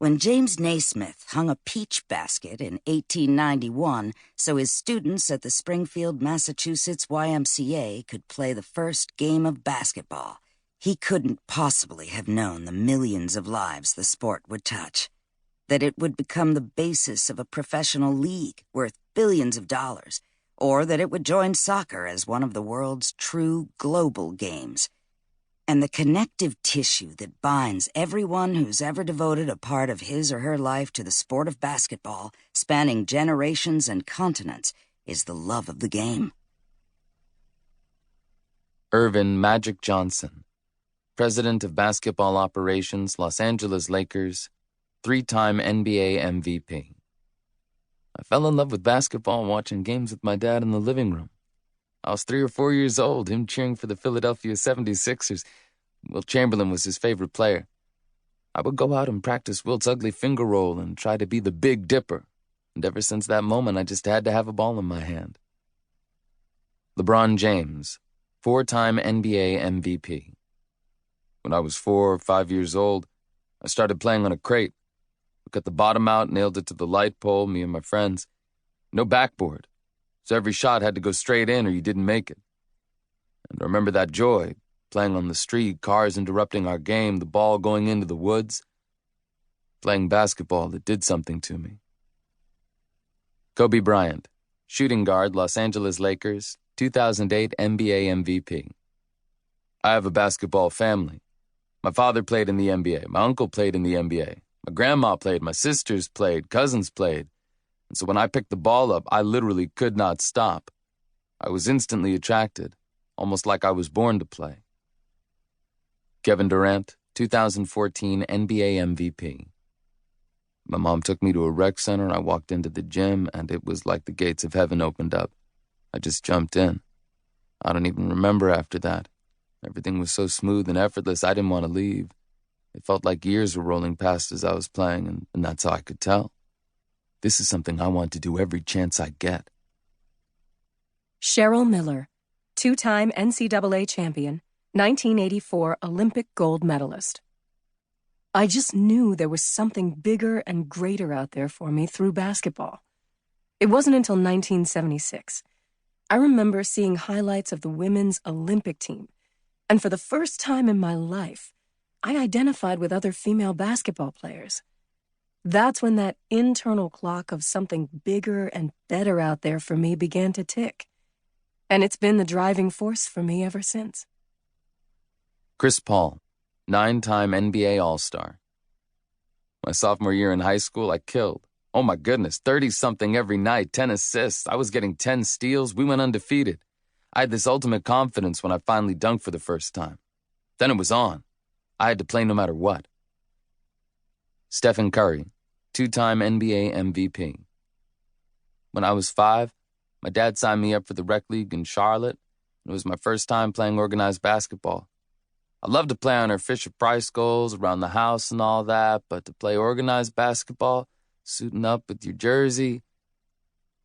When James Naismith hung a peach basket in 1891 so his students at the Springfield, Massachusetts YMCA could play the first game of basketball, he couldn't possibly have known the millions of lives the sport would touch. That it would become the basis of a professional league worth billions of dollars, or that it would join soccer as one of the world's true global games. And the connective tissue that binds everyone who's ever devoted a part of his or her life to the sport of basketball, spanning generations and continents, is the love of the game. Irvin Magic Johnson, President of Basketball Operations, Los Angeles Lakers, 3-time NBA MVP. I fell in love with basketball watching games with my dad in the living room. I was 3 or 4 years old, him cheering for the Philadelphia 76ers. Wilt Chamberlain was his favorite player. I would go out and practice Wilt's ugly finger roll and try to be the Big Dipper. And ever since that moment, I just had to have a ball in my hand. LeBron James, 4-time NBA MVP. When I was 4 or 5 years old, I started playing on a crate. We cut the bottom out, nailed it to the light pole, me and my friends. No backboard, so every shot had to go straight in or you didn't make it. And I remember that joy, playing on the street, cars interrupting our game, the ball going into the woods. Playing basketball, that did something to me. Kobe Bryant, shooting guard, Los Angeles Lakers, 2008 NBA MVP. I have a basketball family. My father played in the NBA. My uncle played in the NBA. My grandma played. My sisters played. Cousins played. And so when I picked the ball up, I literally could not stop. I was instantly attracted, almost like I was born to play. Kevin Durant, 2014 NBA MVP. My mom took me to a rec center and I walked into the gym and it was like the gates of heaven opened up. I just jumped in. I don't even remember after that. Everything was so smooth and effortless, I didn't want to leave. It felt like years were rolling past as I was playing, and that's how I could tell. This is something I want to do every chance I get. Cheryl Miller, 2-time NCAA champion, 1984 Olympic gold medalist. I just knew there was something bigger and greater out there for me through basketball. It wasn't until 1976. I remember seeing highlights of the women's Olympic team, and for the first time in my life, I identified with other female basketball players. That's when that internal clock of something bigger and better out there for me began to tick. And it's been the driving force for me ever since. Chris Paul, 9-time NBA All-Star. My sophomore year in high school, I killed. Oh my goodness, 30-something every night, 10 assists. I was getting 10 steals. We went undefeated. I had this ultimate confidence when I finally dunked for the first time. Then it was on. I had to play no matter what. Stephen Curry, 2-time NBA MVP. When I was 5, my dad signed me up for the rec league in Charlotte. It was my first time playing organized basketball. I loved to play on our Fisher-Price goals around the house and all that, but to play organized basketball, suiting up with your jersey,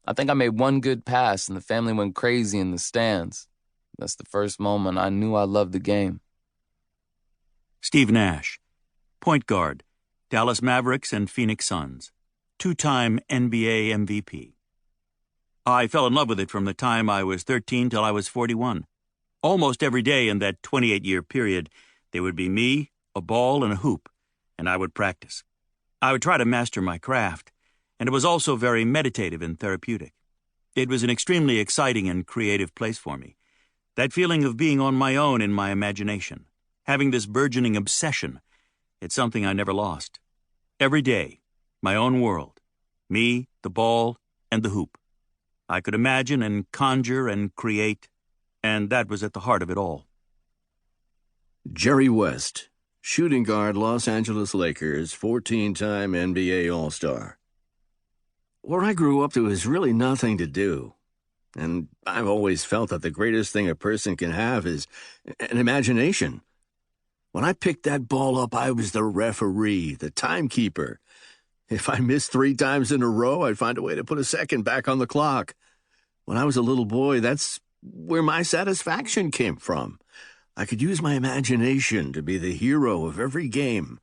I think I made one good pass and the family went crazy in the stands. That's the first moment I knew I loved the game. Steve Nash, point guard, Dallas Mavericks and Phoenix Suns, 2-time NBA MVP. I fell in love with it from the time I was 13 till I was 41. Almost every day in that 28-year period, there would be me, a ball, and a hoop, and I would practice. I would try to master my craft, and it was also very meditative and therapeutic. It was an extremely exciting and creative place for me. That feeling of being on my own in my imagination, having this burgeoning obsession, it's something I never lost. Every day, my own world, me, the ball, and the hoop. I could imagine and conjure and create, and that was at the heart of it all. Jerry West, shooting guard, Los Angeles Lakers, 14-time NBA All-Star. Where I grew up, there was really nothing to do. And I've always felt that the greatest thing a person can have is an imagination. When I picked that ball up, I was the referee, the timekeeper. If I missed 3 times in a row, I'd find a way to put a second back on the clock. When I was a little boy, that's where my satisfaction came from. I could use my imagination to be the hero of every game.